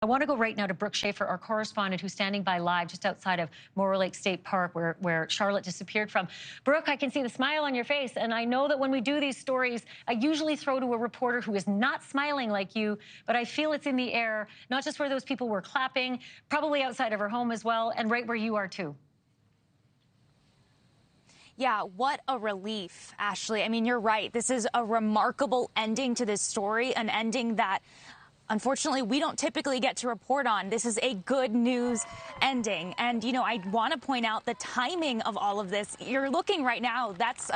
I want to go right now to Brooke Shafer, our correspondent, who's standing by live just outside of Morro Lake State Park, where Charlotte disappeared from. Brooke, I can see the smile on your face, and I know that when we do these stories, I usually throw to a reporter who is not smiling like you, but I feel it's in the air, not just where those people were clapping, probably outside of her home as well, and right where you are too. Yeah, what a relief, Ashleigh. I mean, you're right. This is a remarkable ending to this story, an ending that unfortunately, we don't typically get to report on. This is a good news ending. And, you know, I want to point out the timing of all of this. You're looking right now. That's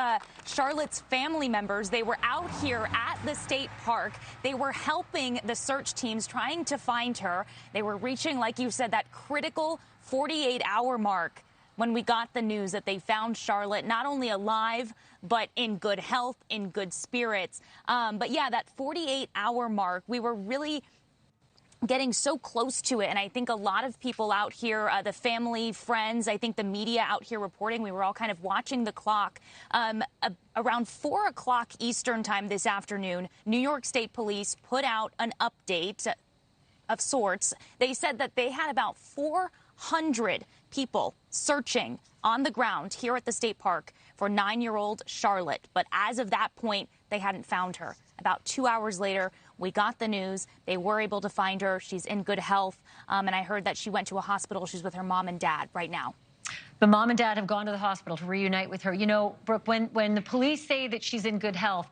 Charlotte's family members. They were out here at the state park. They were helping the search teams trying to find her. They were reaching, like you said, that critical 48-hour mark when we got the news that they found Charlotte not only alive, but in good health, in good spirits. But yeah, that 48-hour mark, we were really getting so close to it. And I think a lot of people out here, the family, friends, I think the media out here reporting, we were all kind of watching the clock. Around 4 o'clock Eastern time this afternoon, New York State Police put out an update of sorts. They said that they had about 400 people searching on the ground here at the state park for 9-year-old Charlotte. But as of that point, they hadn't found her. About 2 hours later, we got the news. They were able to find her. She's in good health. And I heard that she went to a hospital. She's with her mom and dad right now. The mom and dad have gone to the hospital to reunite with her. You know, Brooke, when the police say that she's in good health,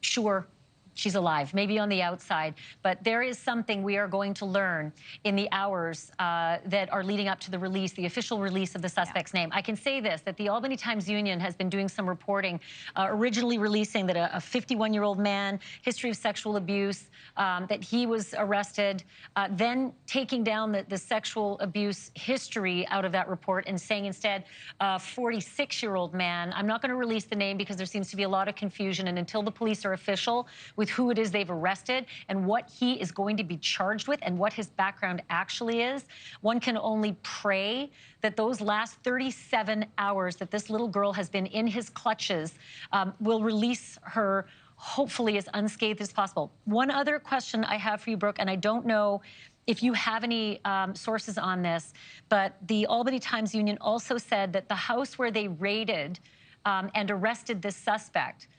sure, she's alive, maybe on the outside, but there is something we are going to learn in the hours that are leading up to the release, the official release of the suspect's name. I can say this, that the Albany Times-Union has been doing some reporting, originally releasing that a 51-year-old man, history of sexual abuse, that he was arrested, then taking down the sexual abuse history out of that report and saying instead, a 46-year-old man. I'm not going to release the name because there seems to be a lot of confusion, and until the police are official with who it is they've arrested and what he is going to be charged with and what his background actually is, one can only pray that those last 37 hours that this little girl has been in his clutches will release her hopefully as unscathed as possible. One other question I have for you, Brooke, and I don't know if you have any sources on this, but the Albany Times-Union also said that the house where they raided and arrested this suspect,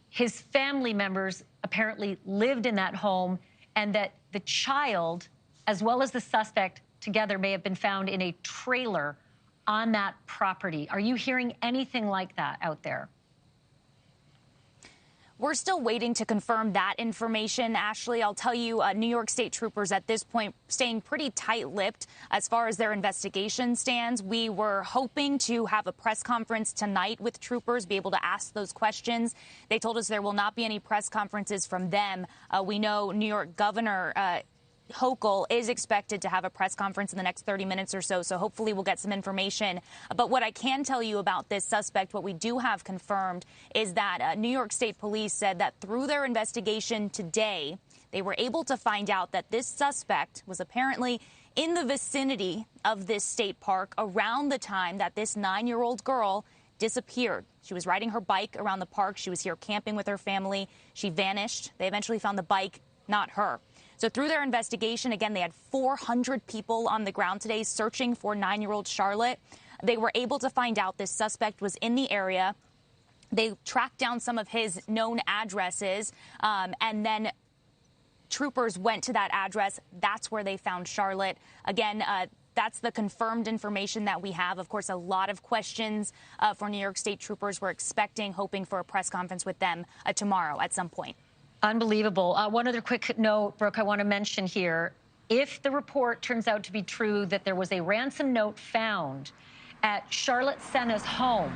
his family members apparently lived in that home, and that the child, as well as the suspect, together may have been found in a trailer on that property. Are you hearing anything like that out there? We're still waiting to confirm that information, Ashleigh. I'll tell you, New York State troopers at this point staying pretty tight-lipped as far as their investigation stands. We were hoping to have a press conference tonight with troopers, be able to ask those questions. They told us there will not be any press conferences from them. We know New York Governor Hochul is expected to have a press conference in the next 30 minutes or so, so hopefully we'll get some information. But what I can tell you about this suspect, what we do have confirmed, is that New York State Police said that through their investigation today, they were able to find out that this suspect was apparently in the vicinity of this state park around the time that this 9-year-old girl disappeared. She was riding her bike around the park. She was here camping with her family. She vanished. They eventually found the bike, not her. So through their investigation, again, they had 400 people on the ground today searching for 9-year-old Charlotte. They were able to find out this suspect was in the area. They tracked down some of his known addresses, and then troopers went to that address. That's where they found Charlotte. Again, that's the confirmed information that we have. Of course, a lot of questions for New York State troopers. We're expecting, hoping for a press conference with them tomorrow at some point. Unbelievable. One other quick note, Brooke, I want to mention here. If the report turns out to be true that there was a ransom note found at Charlotte Sena's home,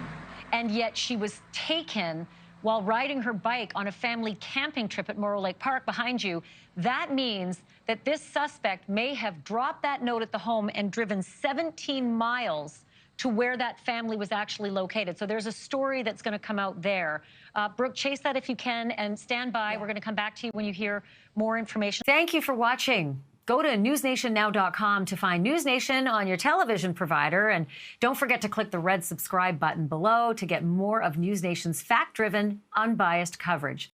and yet she was taken while riding her bike on a family camping trip at Morro Lake Park behind you, that means that this suspect may have dropped that note at the home and driven 17 miles to where that family was actually located. So there's a story that's going to come out there. Brooke, chase that if you can, and stand by. Yeah. We're going to come back to you when you hear more information. Thank you for watching. Go to newsnationnow.com to find NewsNation on your television provider. And don't forget to click the red subscribe button below to get more of NewsNation's fact-driven, unbiased coverage.